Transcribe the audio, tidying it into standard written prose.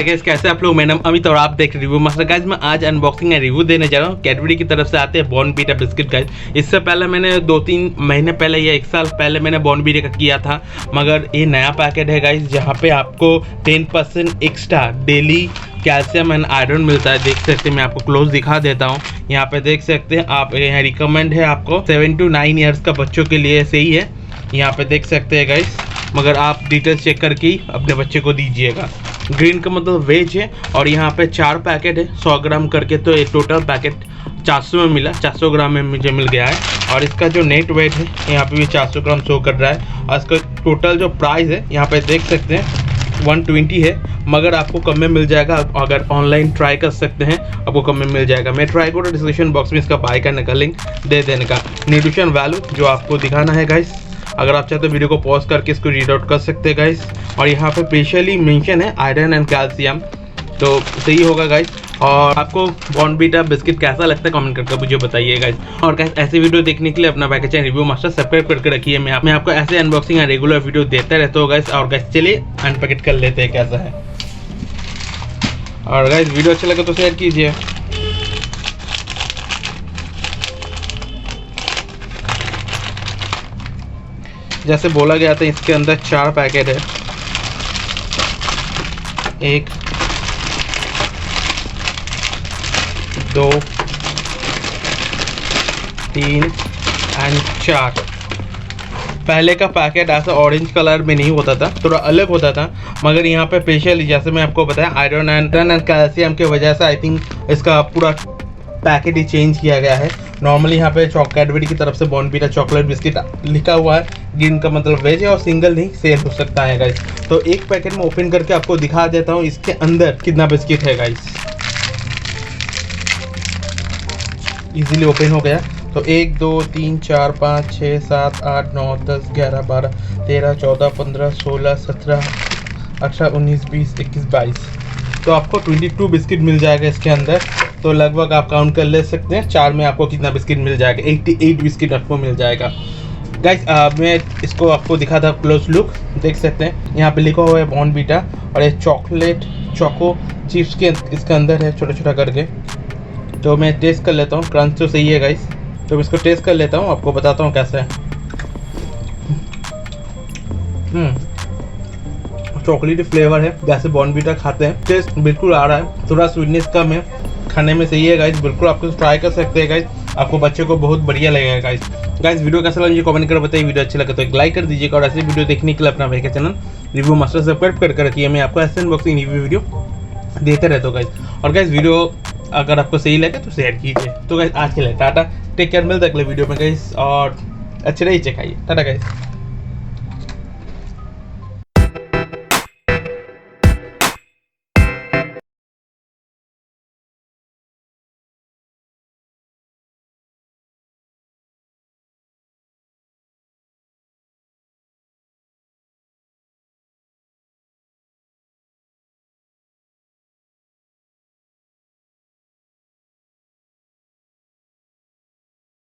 Guys कैसे आप लोग। मैं नाम अमित और आप देख रिव्यू मास्टर। गाइस मैं आज अनबॉक्सिंग एंड रिव्यू देने जा रहा हूँ। कैडबरी की तरफ से आते हैं बॉर्नवीटा बिस्किट। गाइस इससे पहले मैंने 2-3 महीने पहले या 1 साल पहले मैंने बॉर्नवीटा का किया था, मगर ये नया पैकेट है गाइस जहाँ पे आपको 10% extra daily calcium and iron मिलता है। देख सकते हैं, मैं आपको क्लोज दिखा देता हूँ। यहाँ पे देख सकते हैं आप, यहाँ रिकमेंड है आपको 7 to 9 ईयर्स का बच्चों के लिए सही है। यहाँ पे देख सकते हैं गाइस, मगर आप डिटेल्स चेक करके ही अपने बच्चे को दीजिएगा। ग्रीन का मतलब वेज है और यहाँ पे 4 पैकेट है 100 ग्राम करके, तो ये टोटल पैकेट 400 में मिला, 400 ग्राम में मुझे मिल गया है। और इसका जो नेट वेट है यहाँ पे भी 400 ग्राम शो कर रहा है। और इसका टोटल जो प्राइस है यहाँ पे देख सकते हैं 120 है, मगर आपको कम में मिल जाएगा। अगर ऑनलाइन ट्राई कर सकते हैं आपको कम में मिल जाएगा। मैं ट्राई कोड डिस्क्रिप्शन बॉक्स में इसका बाय करने का लिंक दे देने का। न्यूट्रिशन वैल्यू जो आपको दिखाना है गाइस, अगर आप चाहते तो वीडियो को पॉज करके इसको रीड आउट कर सकते हैं गाइस। और यहाँ पे स्पेशली मेंशन है आयरन एंड कैल्शियम, तो सही होगा गाइस। और आपको बॉर्नवीटा बिस्किट कैसा लगता है कमेंट करके मुझे बताइए गाइस। और गाइस ऐसे वीडियो देखने के लिए अपना back channel review master subscribe करके रखिए। मैं आपको ऐसे अनबॉक्सिंग एंड रेगुलर वीडियो देता रहता हूँ गाइस। और गाइस चलिए अनपैकेट कर लेते हैं कैसा है। और गाइस वीडियो अच्छा लगे तो शेयर कीजिए। जैसे बोला गया था इसके अंदर 4 पैकेट है, 1 2 3 एंड 4। पहले का पैकेट ऐसा ऑरेंज कलर में नहीं होता था, थोड़ा अलग होता था, मगर यहाँ पे स्पेशली जैसे मैं आपको बताया आयरन एंड कैल्शियम की वजह से आई थिंक इसका पूरा पैकेट ही चेंज किया गया है। नॉर्मली यहाँ पे कैडबरी की तरफ से बॉर्नवीटा चॉकलेट बिस्किट लिखा हुआ है, ग्रीन का मतलब वेज है और सिंगल नहीं सेल हो सकता है गाइस। तो एक पैकेट में ओपन करके आपको दिखा देता हूँ इसके अंदर कितना बिस्किट है गाइस। इजीली ओपन हो गया। तो 1 2 3 4 5 6 7 8 9 10 11 12 13 14 15 16 17 18 19 20 21 22, तो आपको 22 बिस्किट मिल जाएगा इसके अंदर। तो लगभग आप काउंट कर ले सकते हैं 4 में आपको कितना बिस्किट मिल जाएगा। 88 बिस्किट आपको मिल जाएगा गाइस। मैं इसको आपको दिखा था क्लोज लुक, देख सकते हैं यहाँ पे लिखा हुआ है बॉर्नवीटा और ये चॉकलेट चोको चिप्स के इसके अंदर है छोटा छोटा करके। तो मैं टेस्ट कर लेता हूँ, क्रंच तो सही है गाइस, तो मैं इसको टेस्ट कर लेता हूँ, आपको बताता हूँ कैसा है। चॉकलेटी फ्लेवर है, जैसे बॉर्नवीटा खाते हैं टेस्ट बिल्कुल आ रहा है। थोड़ा स्वीटनेस कम है, खाने में सही है गाइस। बिल्कुल आपको ट्राई कर सकते हैं गाइस, आपको बच्चे को बहुत बढ़िया लगेगा गाइस। वीडियो कैसा लगा मुझे कमेंट कर बताइए। वीडियो अच्छा लगा तो एक लाइक कर दीजिएगा और ऐसे वीडियो देखने के लिए अपना भाई का चैनल रिव्यू मास्टर सब्सक्राइब करके रखिए। मैं आपको ऐसे अनबॉक्सिंग रिव्यू वीडियो देते रहता हूँ गाइस। और गाइस वीडियो अगर आपको सही लगे तो शेयर कीजिए। तो गाइस आज के लिए टाटा, टेक केयर, मिलते अगले वीडियो में गाइस। और अच्छे रहिए, खाइए, टाटा गाइस।